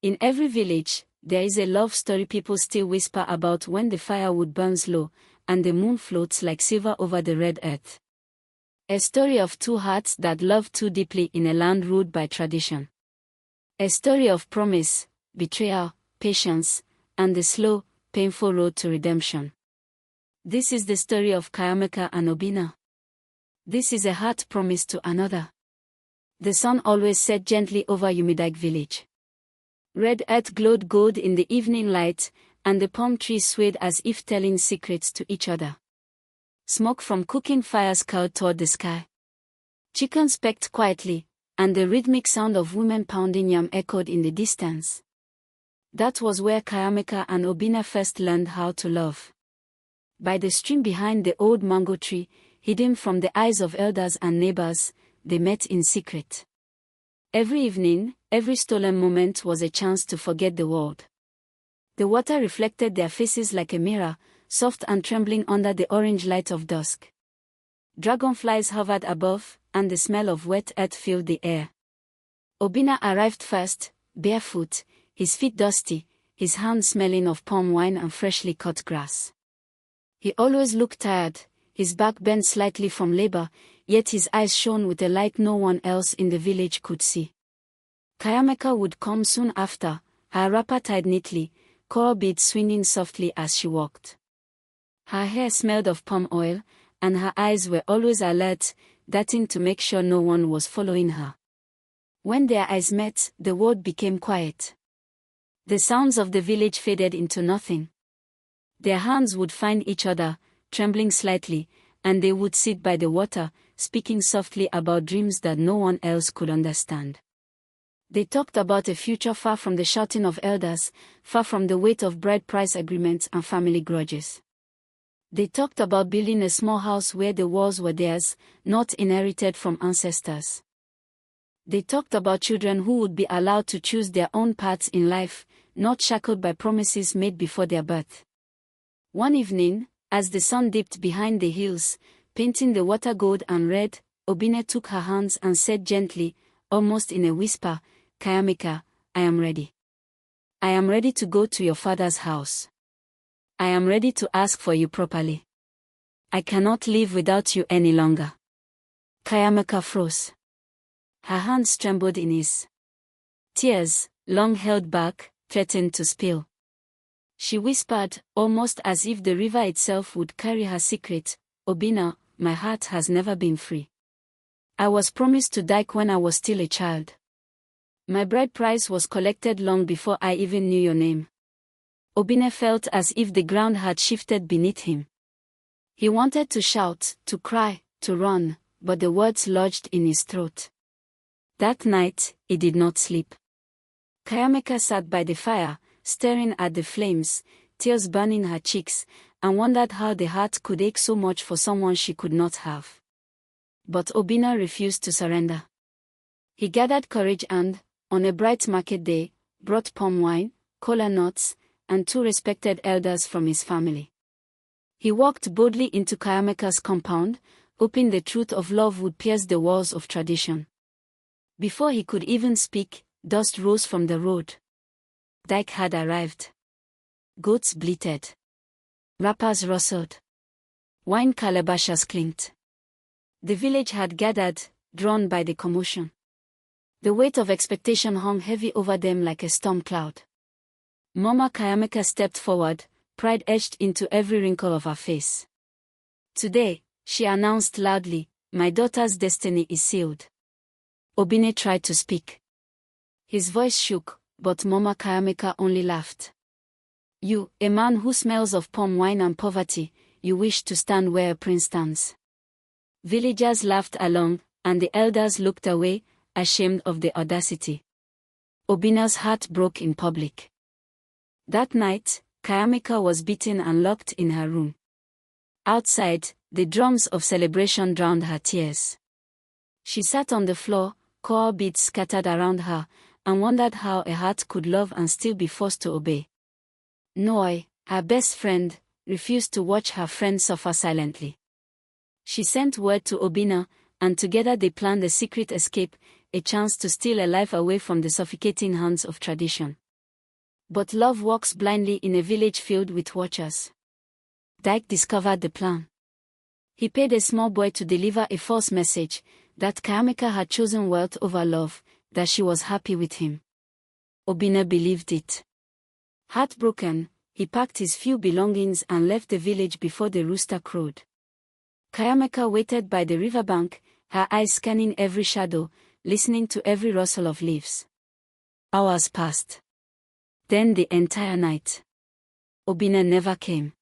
In every village, there is a love story people still whisper about when the firewood burns low, and the moon floats like silver over the red earth. A story of two hearts that love too deeply in a land ruled by tradition. A story of promise, betrayal, patience, and the slow, painful road to redemption. This is the story of Chiamaka and Obinna. This is a heart promised to another. The sun always set gently over Umidag village. Red earth glowed gold in the evening light, and the palm trees swayed as if telling secrets to each other. Smoke from cooking fires curled toward the sky. Chickens pecked quietly, and the rhythmic sound of women pounding yam echoed in the distance. That was where Chiamaka and Obinna first learned how to love. By the stream behind the old mango tree, hidden from the eyes of elders and neighbors, they met in secret. Every evening, every stolen moment was a chance to forget the world. The water reflected their faces like a mirror, soft and trembling under the orange light of dusk. Dragonflies hovered above, and the smell of wet earth filled the air. Obinna arrived first, barefoot, his feet dusty, his hands smelling of palm wine and freshly cut grass. He always looked tired, his back bent slightly from labor, yet his eyes shone with a light no one else in the village could see. Chiamaka would come soon after, her wrapper tied neatly, coral beads swinging softly as she walked. Her hair smelled of palm oil, and her eyes were always alert, darting to make sure no one was following her. When their eyes met, the world became quiet. The sounds of the village faded into nothing. Their hands would find each other, trembling slightly, and they would sit by the water, speaking softly about dreams that no one else could understand. They talked about a future far from the shouting of elders, far from the weight of bride price agreements and family grudges. They talked about building a small house where the walls were theirs, not inherited from ancestors. They talked about children who would be allowed to choose their own paths in life, not shackled by promises made before their birth. One evening, as the sun dipped behind the hills, painting the water gold and red, Obinna took her hands and said gently, almost in a whisper, "Chiamaka, I am ready. I am ready to go to your father's house. I am ready to ask for you properly. I cannot live without you any longer." Chiamaka froze. Her hands trembled in his. Tears, long held back, threatened to spill. She whispered, almost as if the river itself would carry her secret, "Obinna, my heart has never been free. I was promised to die when I was still a child. My bride price was collected long before I even knew your name." Obinna felt as if the ground had shifted beneath him. He wanted to shout, to cry, to run, but the words lodged in his throat. That night, he did not sleep. Chiamaka sat by the fire, staring at the flames, tears burning her cheeks, and wondered how the heart could ache so much for someone she could not have. But Obinna refused to surrender. He gathered courage and, on a bright market day, brought palm wine, kola nuts, and 2 respected elders from his family. He walked boldly into Chiamaka's compound, hoping the truth of love would pierce the walls of tradition. Before he could even speak, dust rose from the road. Dike had arrived. Goats bleated. Wrappers rustled. Wine calabashes clinked. The village had gathered, drawn by the commotion. The weight of expectation hung heavy over them like a storm cloud. Mama Chiamaka stepped forward, pride etched into every wrinkle of her face. "Today," she announced loudly, "my daughter's destiny is sealed." Obinna tried to speak. His voice shook, but Mama Chiamaka only laughed. "You, a man who smells of palm wine and poverty, you wish to stand where a prince stands." Villagers laughed along, and the elders looked away, ashamed of the audacity. Obinna's heart broke in public. That night, Chiamaka was beaten and locked in her room. Outside, the drums of celebration drowned her tears. She sat on the floor, coral beads scattered around her, and wondered how a heart could love and still be forced to obey. Noi, her best friend, refused to watch her friend suffer silently. She sent word to Obinna, and together they planned a secret escape, a chance to steal a life away from the suffocating hands of tradition. But love walks blindly in a village filled with watchers. Dyke discovered the plan. He paid a small boy to deliver a false message, that Chiamaka had chosen wealth over love, that she was happy with him. Obinna believed it. Heartbroken, he packed his few belongings and left the village before the rooster crowed. Chiamaka waited by the riverbank, her eyes scanning every shadow, listening to every rustle of leaves. Hours passed. Then the entire night. Obinna never came.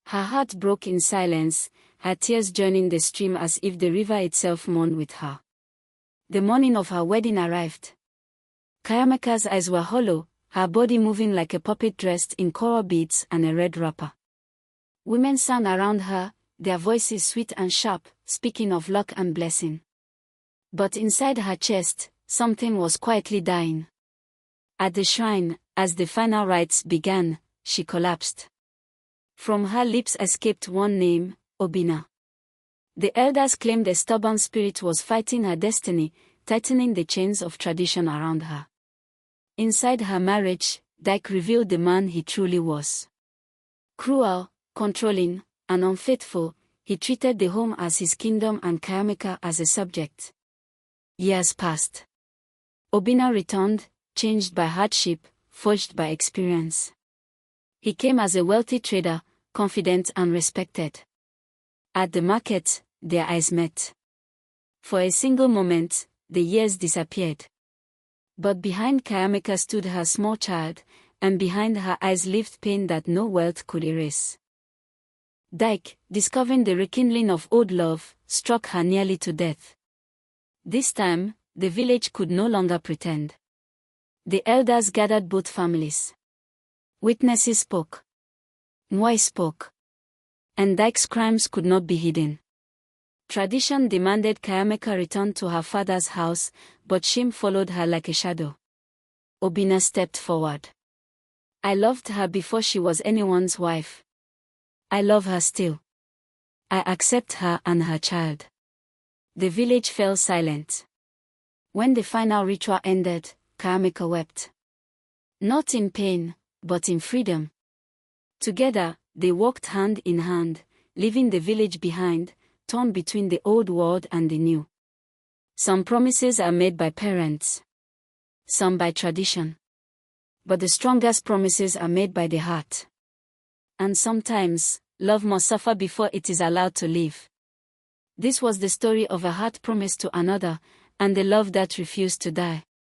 Her heart broke in silence, her tears joining the stream as if the river itself mourned with her. The morning of her wedding arrived. Chiamaka's eyes were hollow, her body moving like a puppet dressed in coral beads and a red wrapper. Women sang around her, their voices sweet and sharp, speaking of luck and blessing. But inside her chest, something was quietly dying. At the shrine, as the final rites began, she collapsed. From her lips escaped one name, Obinna. The elders claimed a stubborn spirit was fighting her destiny, tightening the chains of tradition around her. Inside her marriage, Dyke revealed the man he truly was. Cruel, controlling, and unfaithful, he treated the home as his kingdom and Chiamaka as a subject. Years passed. Obinna returned, changed by hardship, forged by experience. He came as a wealthy trader, confident and respected. At the market, their eyes met. For a single moment, the years disappeared. But behind Chiamaka stood her small child, and behind her eyes lived pain that no wealth could erase. Dyke, discovering the rekindling of old love, struck her nearly to death. This time, the village could no longer pretend. The elders gathered both families. Witnesses spoke. Mwai spoke. And Dyke's crimes could not be hidden. Tradition demanded Chiamaka return to her father's house, but shame followed her like a shadow. Obinna stepped forward. I loved her before she was anyone's wife. I love her still. I accept her and her child. The village fell silent. When the final ritual ended, Chiamaka wept. Not in pain, but in freedom. Together, they walked hand in hand, leaving the village behind, torn between the old world and the new. Some promises are made by parents. Some by tradition. But the strongest promises are made by the heart. And sometimes, love must suffer before it is allowed to live. This was the story of a heart promised to another, and the love that refused to die.